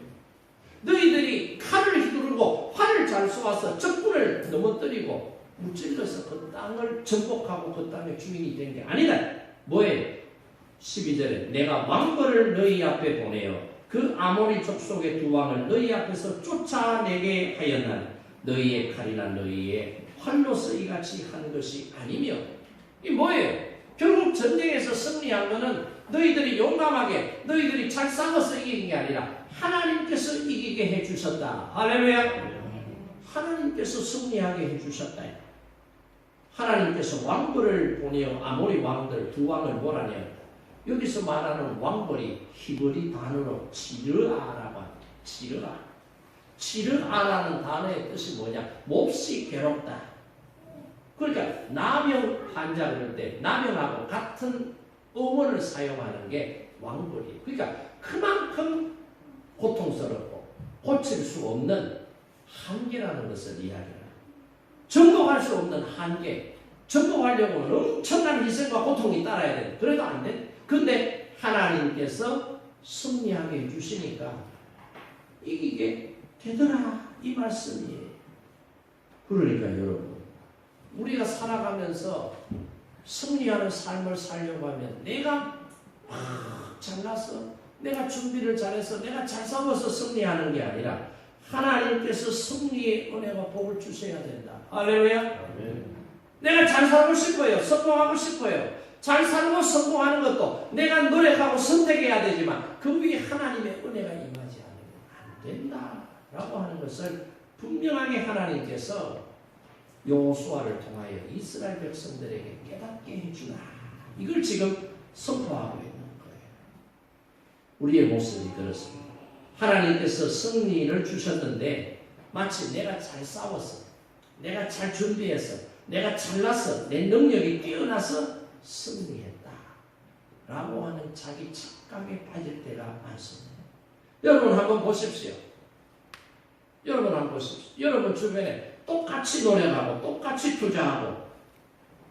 너희들이 칼을 휘두르고 활을 잘 쏘아서 적군을 넘어뜨리고 무찔러서 그 땅을 정복하고 그 땅의 주인이 된 게 아니다. 뭐예요? 12절에 내가 왕벌을 너희 앞에 보내어 그 아모리 족속의 두 왕을 너희 앞에서 쫓아내게 하였나니 너희의 칼이나 너희의 활로서 이같이 한 것이 아니며. 이 뭐예요? 결국 전쟁에서 승리한 것은 너희들이 용감하게 너희들이 잘 싸워서 이긴 게 아니라 하나님께서 이기게 해주셨다. 할렐루야. 하나님께서 승리하게 해주셨다. 하나님께서 왕벌을 보내어 아모리 왕들 두 왕을 몰아내었다. 여기서 말하는 왕벌이 히브리 단어로 지르아라고 합니다. 지르아. 지르아라는 단어의 뜻이 뭐냐? 몹시 괴롭다. 그러니까 나병 환자 그럴 때 나병하고 같은 어원을 사용하는 게 왕벌이에요. 그러니까 그만큼 고통스럽고 고칠 수 없는 한계라는 것을 이야기합니다. 정복할 수 없는 한계. 정복하려고는 엄청난 희생과 고통이 따라야 돼. 그래도 안 돼. 근데 하나님께서 승리하게 해주시니까 이기게 되더라. 이 말씀이에요. 그러니까 여러분, 우리가 살아가면서 승리하는 삶을 살려고 하면 내가 잘나서 내가 준비를 잘해서 내가 잘 싸워서 승리하는 게 아니라 하나님께서 승리의 은혜와 복을 주셔야 된다. 할렐루야. 내가 잘 살고 싶어요. 성공하고 싶어요. 잘 살고 성공하는 것도 내가 노력하고 선택해야 되지만 그 위에 하나님의 은혜가 임하지 않으면 안 된다라고 하는 것을 분명하게 하나님께서 여호수아를 통하여 이스라엘 백성들에게 깨닫게 해주라. 이걸 지금 선포하고 있는 거예요. 우리의 모습이 그렇습니다. 하나님께서 승리를 주셨는데 마치 내가 잘 싸워서 내가 잘 준비해서 내가 잘나서 내 능력이 뛰어나서 승리했다 라고 하는 자기 착각에 빠질 때가 많습니다. 여러분 한번 보십시오. 여러분 주변에 똑같이 노력하고 똑같이 투자하고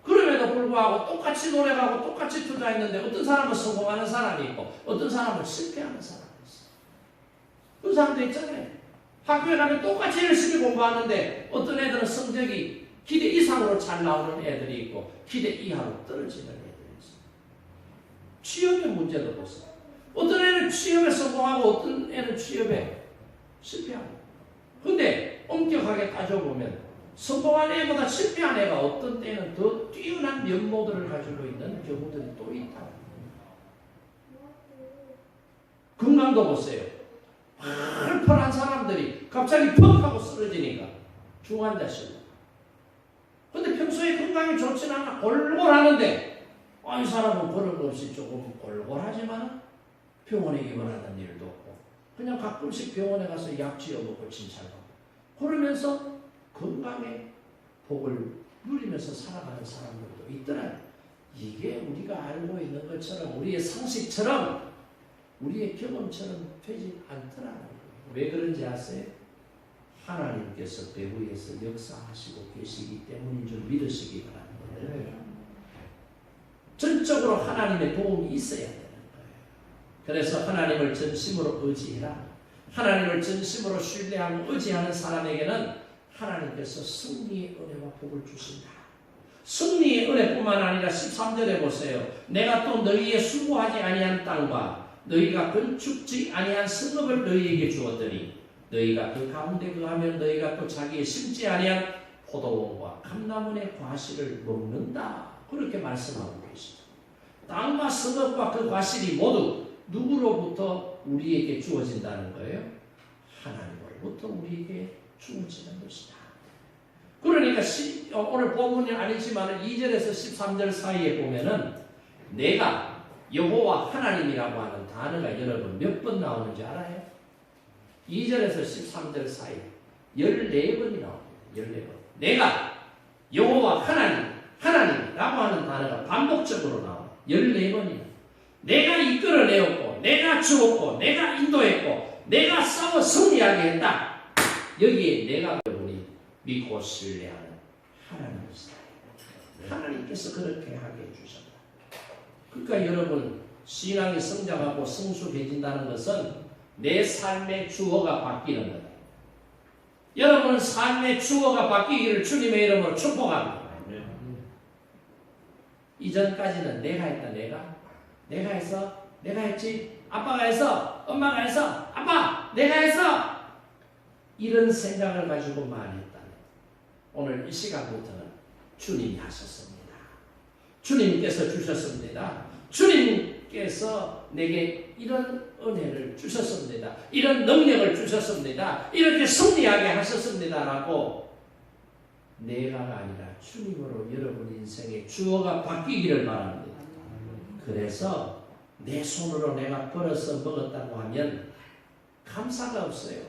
그럼에도 불구하고 똑같이 노력하고 똑같이 투자했는데 어떤 사람은 성공하는 사람이 있고 어떤 사람은 실패하는 사람이 있어요. 그런 사람도 있잖아요. 학교에 가면 똑같이 열심히 공부하는데 어떤 애들은 성적이 기대 이상으로 잘 나오는 애들이 있고 기대 이하로 떨어지는 애들이 있어요. 취업의 문제도 보세요. 어떤 애는 취업에 성공하고 어떤 애는 취업에 실패하고. 근데 엄격하게 따져보면 성공한 애보다 실패한 애가 어떤 때는 더 뛰어난 면모들을 가지고 있는 경우들이 또 있다. 건강도 보세요. 펄펄한 사람들이 갑자기 퍽 하고 쓰러지니까 중환자실. 근데 평소에 건강이 좋진 않아 골골하는데 이 사람은 버릇없이 조금 골골하지만 병원에 입원하는 일도 없고 그냥 가끔씩 병원에 가서 약 지어먹고 진찰하고 그러면서 건강의 복을 누리면서 살아가는 사람들도 있더라. 이게 우리가 알고 있는 것처럼 우리의 상식처럼 우리의 경험처럼 되지 않더라. 왜 그런지 아세요? 하나님께서 배후에서 역사하시고 계시기 때문인 줄 믿으시기 바랍니다. 전적으로 하나님의 도움이 있어야 되는 거예요. 그래서 하나님을 전심으로 의지해라. 하나님을 전심으로 신뢰하고 의지하는 사람에게는 하나님께서 승리의 은혜와 복을 주신다. 승리의 은혜뿐만 아니라 13절에 보세요. 내가 또 너희의 수고하지 아니한 땅과 너희가 건축지 아니한 성읍을 너희에게 주었더니 너희가 그 가운데 거하면 너희가 또 자기의 심지 아니한 포도원과 감나무의 과실을 먹는다. 그렇게 말씀하고 계시죠. 땅과 성읍과 그 과실이 모두 누구로부터 우리에게 주어진다는 거예요? 하나님으로부터 우리에게 주어지는 것이다. 그러니까 오늘 본문이 아니지만 2절에서 13절 사이에 보면은 내가 여호와 하나님이라고 하는 단어가 여러분 몇 번 나오는지 알아요? 2절에서 13절 사이 14번이 나옵니다. 14번. 내가 여호와 하나님이라고 하는 단어가 반복적으로 나와요. 14번이나. 내가 이끌어내었고 내가 주었고 내가 인도했고 내가 싸워 승리하게 했다. 여기에 내가 여러분이 믿고 신뢰하는 하나님이시다. 하나님께서 그렇게 하게 해주셨다. 그러니까 여러분 신앙이 성장하고 성숙해진다는 것은 내 삶의 주어가 바뀌는 거다. 여러분은 삶의 주어가 바뀌기를 주님의 이름으로 축복합니다. 이전까지는 내가 했다. 내가 해서 내가 했지. 아빠가 해서 엄마가 해서 아빠 내가 해서 이런 생각을 가지고 말했다면 오늘 이 시간부터는 주님이 하셨습니다. 주님께서 주셨습니다. 주님께서 내게 이런 은혜를 주셨습니다. 이런 능력을 주셨습니다. 이렇게 승리하게 하셨습니다. 라고 내가가 아니라 주님으로 여러분 인생의 주어가 바뀌기를 바랍니다. 그래서 내 손으로 내가 벌어서 먹었다고 하면 감사가 없어요.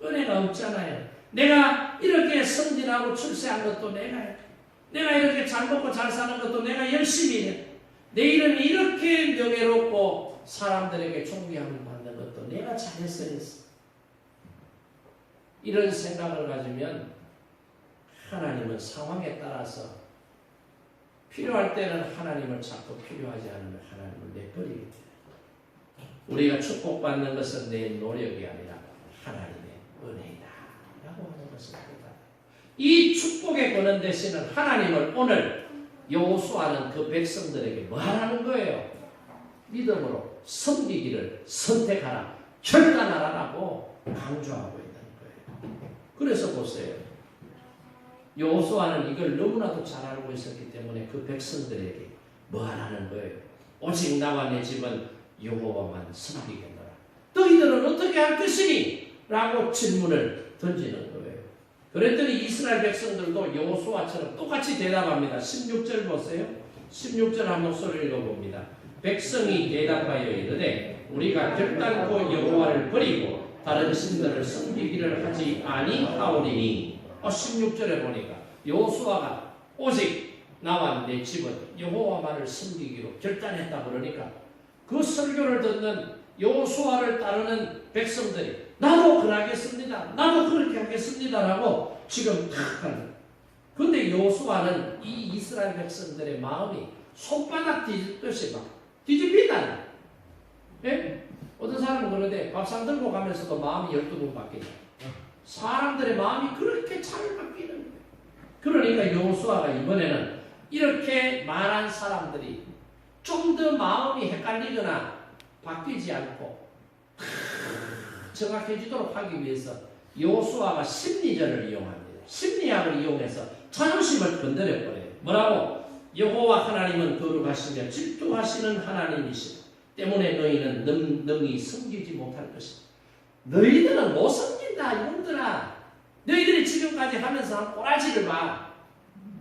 은혜가 없잖아요. 내가 이렇게 승진하고 출세한 것도 내가 이렇게 잘 먹고 잘 사는 것도 내가 열심히 해. 내 이름이 이렇게 명예롭고 사람들에게 존귀함을 받는 것도 내가 잘해서 했어. 이런 생각을 가지면 하나님은 상황에 따라서 필요할 때는 하나님을 찾고 필요하지 않으면 하나님을 내버리게 돼요. 우리가 축복받는 것은 내 노력이 아니라 하나님의 은혜이다 라고 하는 것을 알다. 이 축복의 권한 대신은 하나님을 오늘 여호수아는 그 백성들에게 뭐 하라는 거예요? 믿음으로 섬기기를 선택하라, 결단하라라고 강조하고 있는 거예요. 그래서 보세요. 여호수아는 이걸 너무나도 잘 알고 있었기 때문에 그 백성들에게 뭐 하라는 거예요? 오직 나와 내 집은 여호와만 섬기겠노라. 너희들은 어떻게 할 것이니? 라고 질문을 던지는 거예요. 그랬더니 이스라엘 백성들도 여호수아처럼 똑같이 대답합니다. 16절 보세요. 16절 한 목소리를 읽어봅니다. 백성이 대답하여 이르되 우리가 결단코 여호와를 버리고 다른 신들을 섬기기를 하지 아니하오리니. 16절에 보니까 여호수아가 오직 나와 내 집은 여호와만을 섬기기로 결단했다 그러니까 그 설교를 듣는 여호수아를 따르는 백성들이 나도 그러겠습니다. 나도 그렇게 하겠습니다라고 지금 탁 하는. 근데 여호수아는 이 이스라엘 백성들의 마음이 손바닥 뒤집듯이 막 뒤집힌다는. 예? 어떤 사람은 그러는데 밥상 들고 가면서도 마음이 12번 바뀌냐. 사람들의 마음이 그렇게 잘 바뀌는 거예요. 그러니까 여호수아가 이번에는 이렇게 말한 사람들이 좀 더 마음이 헷갈리거나 바뀌지 않고 정확해지도록 하기 위해서 여호수아가 심리전을 이용합니다. 심리학을 이용해서 자존심을 건드려버려요. 뭐라고? 여호와 하나님은 거룩하시며 질투하시는 하나님이시다. 때문에 너희는 능히 섬기지 못할 것이다. 너희들은 못 섬긴다 이놈들아. 너희들이 지금까지 하면서 한 꼬라지를 봐.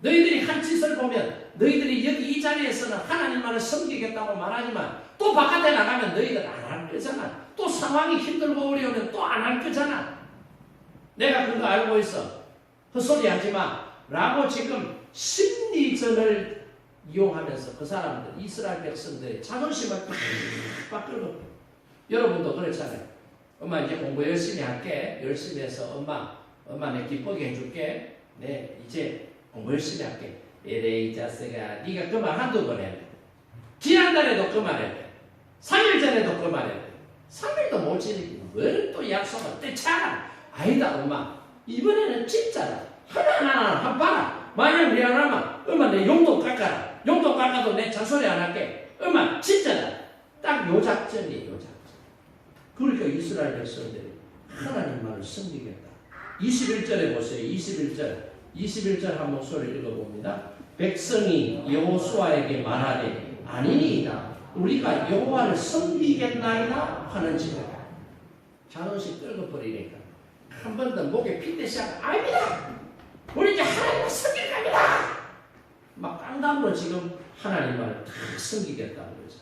너희들이 한 짓을 보면 너희들이 여기 이 자리에서는 하나님만을 섬기겠다고 말하지만 또 바깥에 나가면 너희들 안 할 거잖아. 또 상황이 힘들고 어려우면 또 안 할 거잖아. 내가 그거 알고 있어. 헛소리 하지 마. 라고 지금 심리전을 이용하면서 그 사람들, 이스라엘 백성들의 자존심을 빡 끌고. 여러분도 그렇잖아요. 엄마 이제 공부 열심히 할게. 열심히 해서 엄마 내 기쁘게 해줄게. 네, 이제 공부 열심히 할게. 에레이 자식아, 네가 그 말 한두 번 해. 지난달에도 그 말 해. 3일 전에도 그 말 해. 3일도 못 지니까 왜 또 약속을 떼차라. 아니다 엄마. 이번에는 진짜다. 하나하나 한 봐라. 만약 미안하면 엄마 내 용돈 깎아라. 용돈 깎아도 내 잔소리 안 할게. 엄마 진짜다. 딱 요 작전이에요. 요 작전. 그러니까 이스라엘 백성들이 하나님만을 섬기겠다. 21절에 보세요. 21절 한 목소리 읽어봅니다. 백성이 여호수아에게 말하되 아니니이다. 우리가 여호와를 섬기겠나이다 하는지라. 자존심 떨궈버리니까 한 번 더 목에 핏대시 하고 아닙니다. 우리 이제 하나님을 섬길 겁니다. 막 깡담으로 지금 하나님만을 다 섬기겠다는 거죠.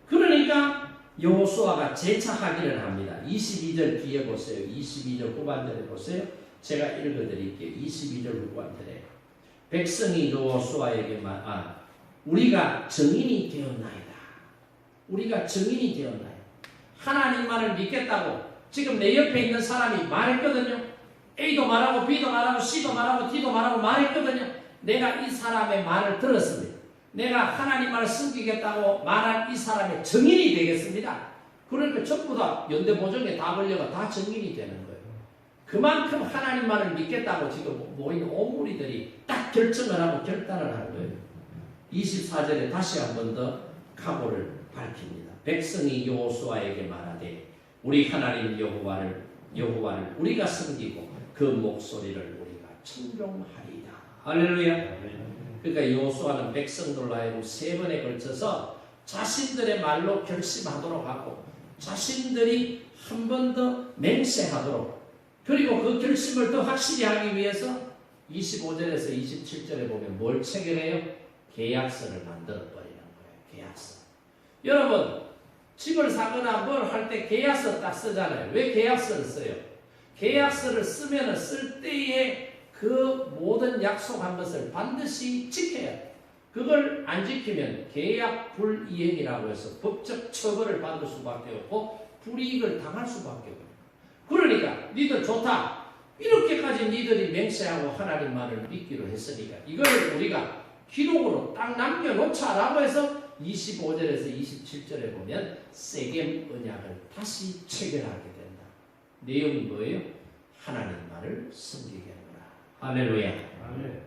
그러니까 여호수아가 재차 확인을 합니다. 22절 뒤에 보세요. 22절 후반절에 보세요. 제가 읽어드릴게요. 22절 후반절에 백성이 여호수아에게 우리가 증인이 되었나이다. 우리가 증인이 되었나이다. 하나님만을 믿겠다고 지금 내 옆에 있는 사람이 말했거든요. A도 말하고 B도 말하고 C도 말하고 D도 말하고 말했거든요. 내가 이 사람의 말을 들었습니다. 내가 하나님만을 섬기겠다고 말한 이 사람의 증인이 되겠습니다. 그러니까 전부 다 연대보정에 다 걸려가 다 증인이 되는 거예요. 그만큼 하나님만을 믿겠다고 지금 모인 온 무리들이 딱 결정을 하고 결단을 하는 거예요. 24절에 다시 한 번 더 각오를 밝힙니다. 백성이 여호수아에게 말하되 우리 하나님 여호와를 우리가 섬기고 그 목소리를 우리가 청종하리이다. 할렐루야. 그러니까 여호수아는 백성들로 하여금 3번에 걸쳐서 자신들의 말로 결심하도록 하고 자신들이 한 번 더 맹세하도록 그리고 그 결심을 더 확실히 하기 위해서 25절에서 27절에 보면 뭘 체결해요? 계약서를 만들어버리는 거예요. 계약서. 여러분 집을 사거나 뭘 할 때 계약서 딱 쓰잖아요. 왜 계약서를 써요? 계약서를 쓰면 쓸 때에 그 모든 약속한 것을 반드시 지켜야 돼. 그걸 안 지키면 계약 불이행이라고 해서 법적 처벌을 받을 수밖에 없고 불이익을 당할 수밖에 없어요. 그러니까 니들 좋다. 이렇게까지 니들이 맹세하고 하나님만을 믿기로 했으니까 이걸 우리가 기록으로 딱 남겨놓자라고 해서 25절에서 27절에 보면 세겜 언약을 다시 체결하게 된다. 내용이 뭐예요? 하나님만을 섬기겠노라. 할렐루야. 아멘.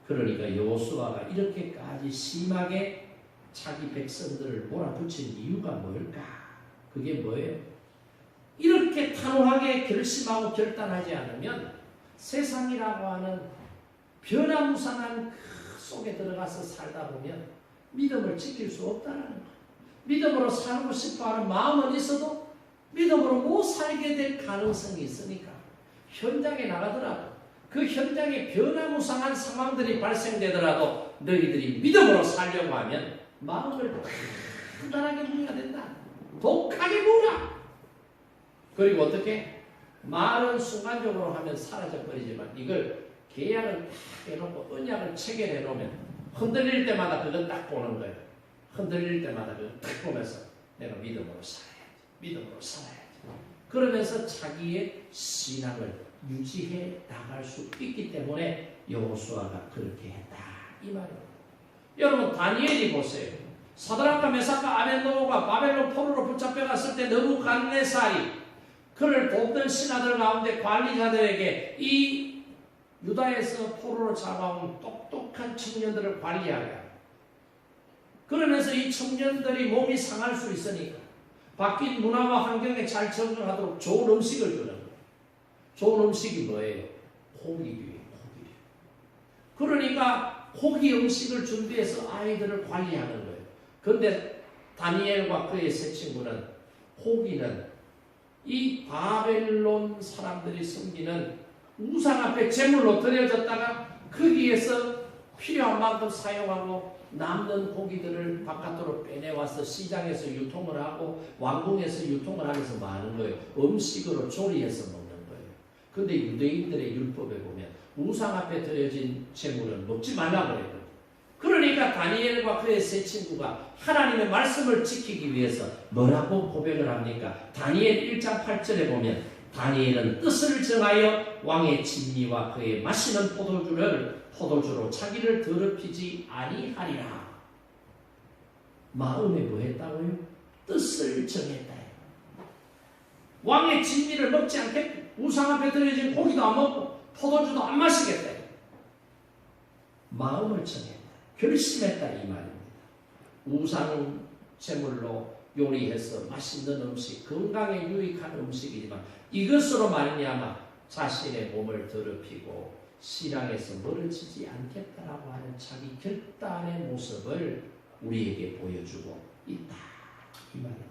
그러니까 여호수아가 이렇게까지 심하게 자기 백성들을 몰아붙인 이유가 뭘까? 그게 뭐예요? 이렇게 단호하게 결심하고 결단하지 않으면 세상이라고 하는 변화무쌍한 그 속에 들어가서 살다 보면 믿음을 지킬 수 없다는 거예요. 믿음으로 살고 싶어하는 마음은 있어도 믿음으로 못 살게 될 가능성이 있으니까 현장에 나가더라도 그 현장에 변화무쌍한 상황들이 발생되더라도 너희들이 믿음으로 살려고 하면 마음을 단단하게 무너야 된다. 독하게 무라. 그리고 어떻게? 말은 순간적으로 하면 사라져버리지만 이걸 계약을 딱 해놓고 언약을 체결해 놓으면 흔들릴 때마다 그걸 딱 보는 거예요. 흔들릴 때마다 그걸 딱 보면서 내가 믿음으로 살아야지. 믿음으로 살아야지. 그러면서 자기의 신앙을 유지해 나갈 수 있기 때문에 여호수아가 그렇게 했다. 이 말입니다. 여러분 다니엘이 보세요. 사드락과 메삭과 아벤노고가 바벨론 포로로 붙잡혀갔을 때 느부갓네살이 그를 돕던 신하들 가운데 관리자들에게 이 유다에서 포로로 잡아온 똑똑한 청년들을 관리하게 합니다. 그러면서 이 청년들이 몸이 상할 수 있으니까 바뀐 문화와 환경에 잘 적응하도록 좋은 음식을 주는 거예요. 좋은 음식이 뭐예요? 고기류예요. 그러니까 고기 음식을 준비해서 아이들을 관리하는 거예요. 그런데 다니엘과 그의 세 친구는 고기는 이 바벨론 사람들이 섬기는 우상 앞에 제물로 드려졌다가 거기에서 필요한 만큼 사용하고 남는 고기들을 바깥으로 빼내와서 시장에서 유통을 하고 왕궁에서 유통을 하면서 많은 거예요. 음식으로 조리해서 먹는 거예요. 그런데 유대인들의 율법에 보면 우상 앞에 드려진 제물은 먹지 말라고 그랬거든요. 그러니까 다니엘과 그의 세 친구가 하나님의 말씀을 지키기 위해서 뭐라고 고백을 합니까? 다니엘 1장 8절에 보면 다니엘은 뜻을 정하여 왕의 진미와 그의 마시는 포도주로 자기를 더럽히지 아니하리라. 마음에 뭐 했다고요? 뜻을 정했다. 왕의 진미를 먹지 않겠다. 우상 앞에 드려진 고기도 안 먹고 포도주도 안 마시겠다. 마음을 정했다. 결심했다 이 말입니다. 우상 제물로 요리해서 맛있는 음식, 건강에 유익한 음식이지만 이것으로 말미암아 자신의 몸을 더럽히고 신앙에서 멀어지지 않겠다라고 하는 자기 결단의 모습을 우리에게 보여주고 있다 이 말입니다.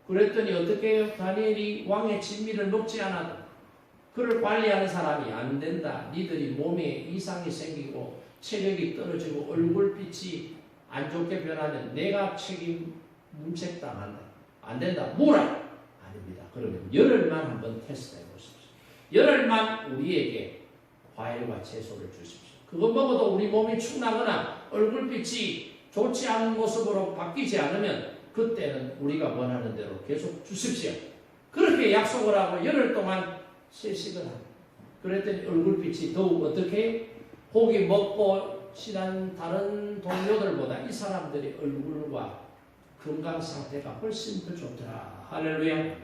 그랬더니 어떻게 해요? 다니엘이 왕의 진미를 먹지 않아도 그를 관리하는 사람이 안 된다. 니들이 몸에 이상이 생기고 체력이 떨어지고 얼굴빛이 안 좋게 변하면 내가 책임 문책당한다. 안 된다. 뭐라? 아닙니다. 그러면 열흘만 한번 테스트해 보십시오. 열흘만 우리에게 과일과 채소를 주십시오. 그거 먹어도 우리 몸이 축나거나 얼굴빛이 좋지 않은 모습으로 바뀌지 않으면 그때는 우리가 원하는 대로 계속 주십시오. 그렇게 약속을 하고 열흘 동안 채식을 합니다. 그랬더니 얼굴빛이 더욱 어떻게 고기 먹고 지난 다른 동료들보다 이 사람들의 얼굴과 건강 상태가 훨씬 더 좋더라. 할렐루야.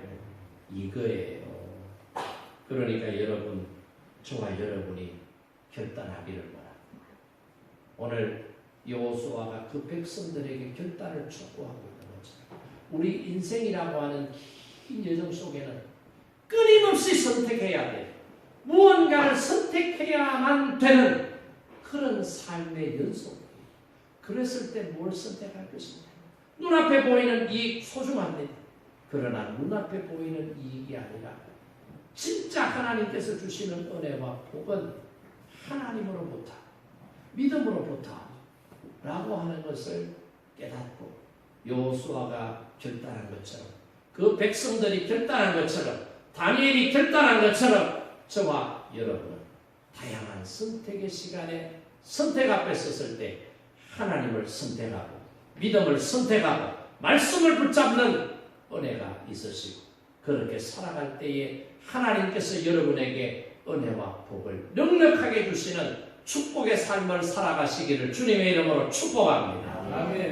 이거예요. 그러니까 여러분, 저와 여러분이 결단하기를 바랍니다. 오늘 여호수아가 그 백성들에게 결단을 촉구하고 있는 것처럼 우리 인생이라고 하는 긴 여정 속에는 끊임없이 선택해야 돼요. 무언가를 선택해야만 되는 그런 삶의 연속이에요. 그랬을 때 뭘 선택할 것입니다. 눈앞에 보이는 이익 소중합니다. 그러나 눈앞에 보이는 이익이 아니라 진짜 하나님께서 주시는 은혜와 복은 하나님으로부터 믿음으로부터 라고 하는 것을 깨닫고 여호수아가 결단한 것처럼 그 백성들이 결단한 것처럼 다니엘이 결단한 것처럼 저와 여러분은 다양한 선택의 시간에 선택 앞에 섰을 때 하나님을 선택하고 믿음을 선택하고 말씀을 붙잡는 은혜가 있으시고 그렇게 살아갈 때에 하나님께서 여러분에게 은혜와 복을 넉넉하게 주시는 축복의 삶을 살아가시기를 주님의 이름으로 축복합니다. 아멘.